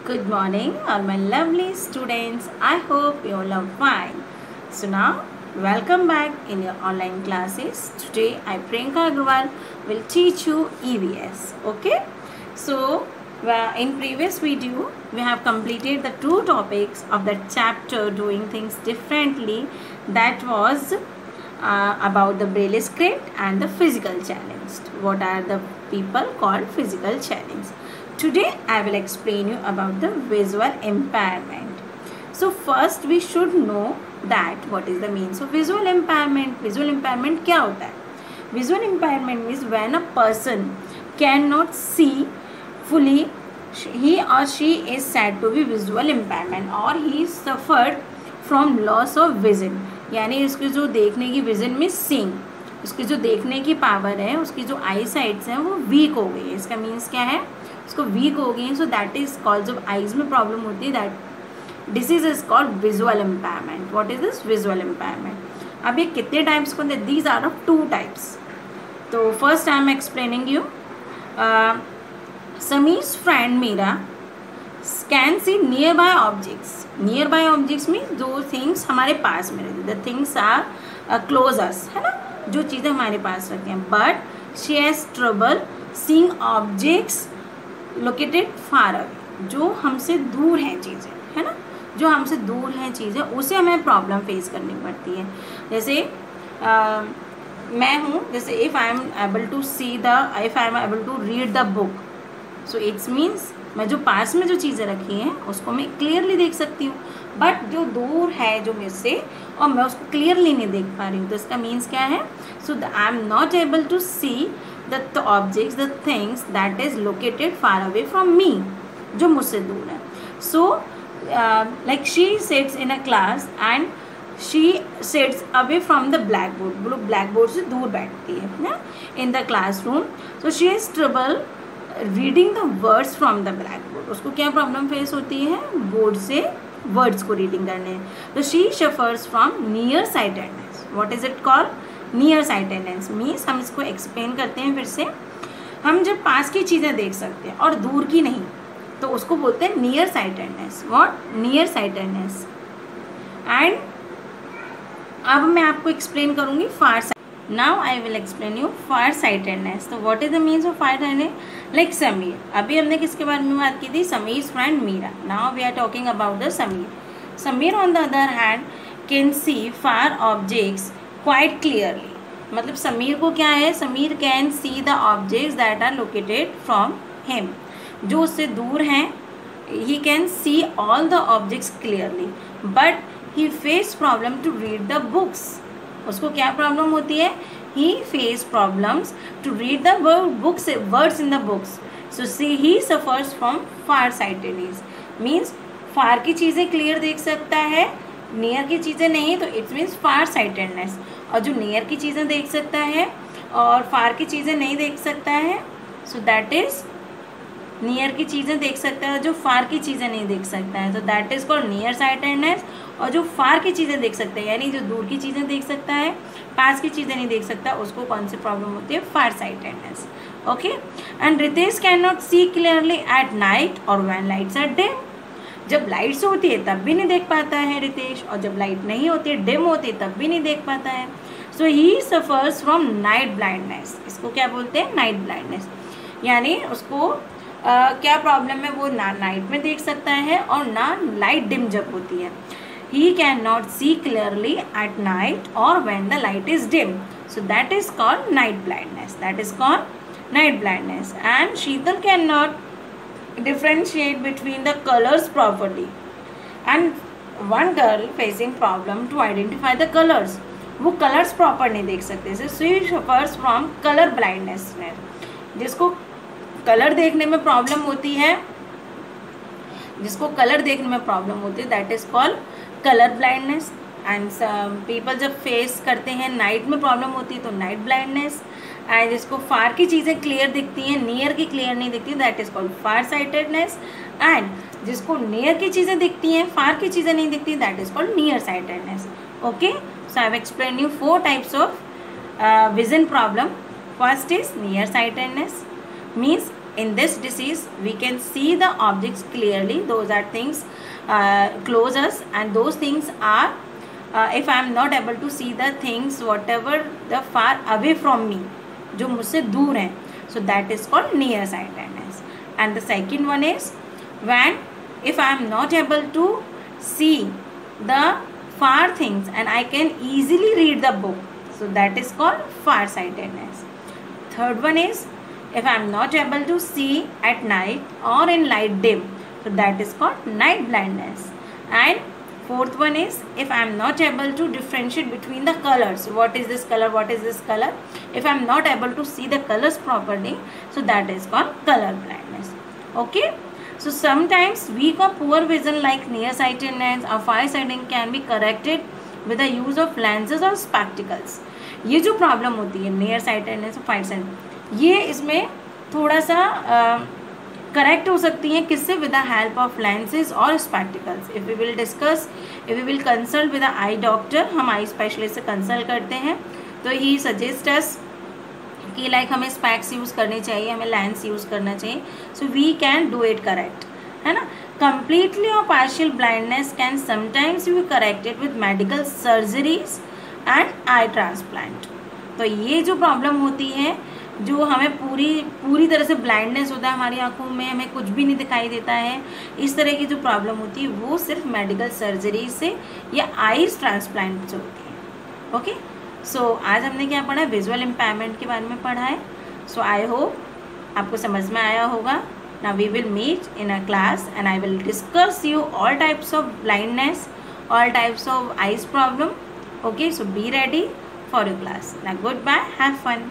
Good morning, all my lovely students. I hope you all are fine. So now, welcome back in your online classes. Today, I Priyanka Agrawal will teach you EVS. Okay? So, in previous video, we have completed the two topics of the chapter doing things differently. That was about the Braille script and the physical challenge. What are the people called physical challenge? Today I will explain you about the visual impairment. So first we should know that what is the means of visual impairment. Visual impairment क्या होता है? Visual impairment means when a person cannot see fully, he or she is said to be visual impairment or he suffered from loss of vision. यानी इसकी जो देखने की vision में seeing, उसकी जो देखने की पावर है, उसकी जो आई साइट्स हैं वो वीक हो गई है. इसका मीन्स क्या है? उसको वीक हो गई. सो दैट इज कॉल्ड, जब आईज में प्रॉब्लम होती है that disease is called visual impairment. What is this visual impairment? अब ये कितने टाइप्स को, these are of two types. तो first I am explaining you. Sameer's friend Meera can see nearby objects. Nearby objects means दो things हमारे पास में रहती, the things are close us, है ना, जो चीज़ें हमारे पास रखती हैं. But she has trouble seeing objects located far away. जो हमसे दूर हैं चीज़ें, है ना, जो हमसे दूर हैं चीज़ें, उसे हमें प्रॉब्लम फेस करनी पड़ती है. जैसे मैं हूँ, जैसे if I am able to see the, if I am able to read the book, so it's means मैं जो पास में जो चीज़ें रखी हैं उसको मैं क्लियरली देख सकती हूँ. बट जो दूर है जो मुझसे और मैं उसको क्लियरली नहीं देख पा रही हूँ, तो इसका मीन्स क्या है? So I am not able to see the objects, the things that is located far away from me, जो मुझसे दूर है. So like she sits in a class and she sits away from the blackboard. blackboard से दूर बैठती है ना in the classroom. So she has trouble reading the words from the blackboard. उसको क्या प्रॉब्लम फेस होती है? बोर्ड से वर्ड्स को रीडिंग करने. तो she suffers from near sightedness. What is it called? Near sightedness means, हम इसको एक्सप्लेन करते हैं फिर से. हम जब पास की चीज़ें देख सकते हैं और दूर की नहीं, तो उसको बोलते हैं nearsightedness. What? Nearsightedness. And अब मैं आपको एक्सप्लेन करूँगी far sight. Now I will explain you farsightedness. तो what is the means of farsightedness? Like Sameer. अभी हमने किसके बारे में बात की थी? Sameer's friend Meera. Now we are talking about the Sameer. Sameer on the other hand can see far objects quite clearly. मतलब समीर को क्या है? Sameer can see the objects that are located from him, जो उससे दूर हैं. He can see all the objects clearly, but he face problem to read the books. उसको क्या प्रॉब्लम होती है? He face problems to read the books, words in the books. So see he suffers from farsightedness. Means far की चीज़ें clear देख सकता है, near की चीज़ें नहीं, तो इट्स मीन्स फार साइटेडनेस. और जो नियर की चीज़ें देख सकता है और फार की चीज़ें नहीं देख सकता है, सो दैट इज़ नियर की चीज़ें देख सकता है, जो फार की चीज़ें नहीं देख सकता है, तो that is called near sightedness. और जो फार की चीज़ें देख सकते हैं, यानी जो दूर की चीज़ें देख सकता है, पास की चीज़ें नहीं देख सकता, उसको कौन सी प्रॉब्लम होती है? Far sightedness. Okay. And Ritesh can not see clearly at night और व्हेन लाइट्स आर डिम. जब लाइट्स होती है तब भी नहीं देख पाता है रितेश, और जब लाइट नहीं होती है, डिम होती है, तब भी नहीं देख पाता है. सो ही सफ़र्स फ्रॉम नाइट ब्लाइंडनेस. इसको क्या बोलते हैं? Night blindness. यानी उसको क्या प्रॉब्लम है? वो ना नाइट में देख सकता है और ना लाइट डिम जब होती है. He can not see clearly at night और when the light is dim. So that is called night blindness. That is called night blindness. And Sheetal can not differentiate between the colors properly, and one girl facing problem to identify the colors. वो colours proper नहीं देख सकते. she suffers from color blindness. जिसको colour देखने में problem होती है, जिसको कलर देखने में प्रॉब्लम होती है, that is called colour blindness. And people जब फेस करते हैं, नाइट में प्रॉब्लम होती है तो नाइट ब्लाइंडनेस. एंड जिसको फार की चीज़ें क्लियर दिखती हैं, नियर की क्लियर नहीं दिखती, that is called far sightedness. And जिसको नियर की चीज़ें दिखती हैं, फार की चीज़ें नहीं दिखती, that is called near sightedness. Okay. So I have explain you 4 types of vision problem. First is near sightedness, means In this disease we can see the objects clearly. Those are things close us, and those things are if I am not able to see the things whatever the far away from me, जो मुझसे दूर हैं, so that is called near sightedness. And the second one is when if I am not able to see the far things and I can easily read the book, so that is called far sightedness. Third one is if I am not able to see at night or in light dim, so that is called night blindness. And fourth one is if I am not able to differentiate between the colors, what is this color, what is this color, if I am not able to see the colors properly, so that is called color blindness. Okay, so sometimes weak or poor vision like nearsightedness or farsightedness can be corrected with the use of lenses or spectacles. ये जो problem होती है near sightedness और फार sightedness, ये इसमें थोड़ा सा correct हो सकती हैं किससे, with the help of lenses और spectacles. If we will discuss, if we will consult with the eye doctor, हम आई स्पेशलिस्ट से कंसल्ट करते हैं, तो ही सजेस्ट अस कि लाइक हमें स्पेक्स यूज़ करनी चाहिए, हमें लेंस यूज़ करना चाहिए, so we can do it correct, है ना. कंप्लीटली और partial blindness can sometimes be corrected with medical surgeries and eye transplant. तो ये जो प्रॉब्लम होती है, जो हमें पूरी तरह से ब्लाइंडनेस होता है, हमारी आंखों में हमें कुछ भी नहीं दिखाई देता है, इस तरह की जो प्रॉब्लम होती है वो सिर्फ मेडिकल सर्जरी से या आईज ट्रांसप्लांट से होती है. ओके, सो आज हमने क्या पढ़ा, विजुअल इम्पेयरमेंट के बारे में पढ़ा है. सो आई होप आपको समझ में आया होगा. Now we will meet in a class and I will discuss you all types of blindness, all types of eyes problem. Okay, so be ready for your class. Now goodbye, have fun.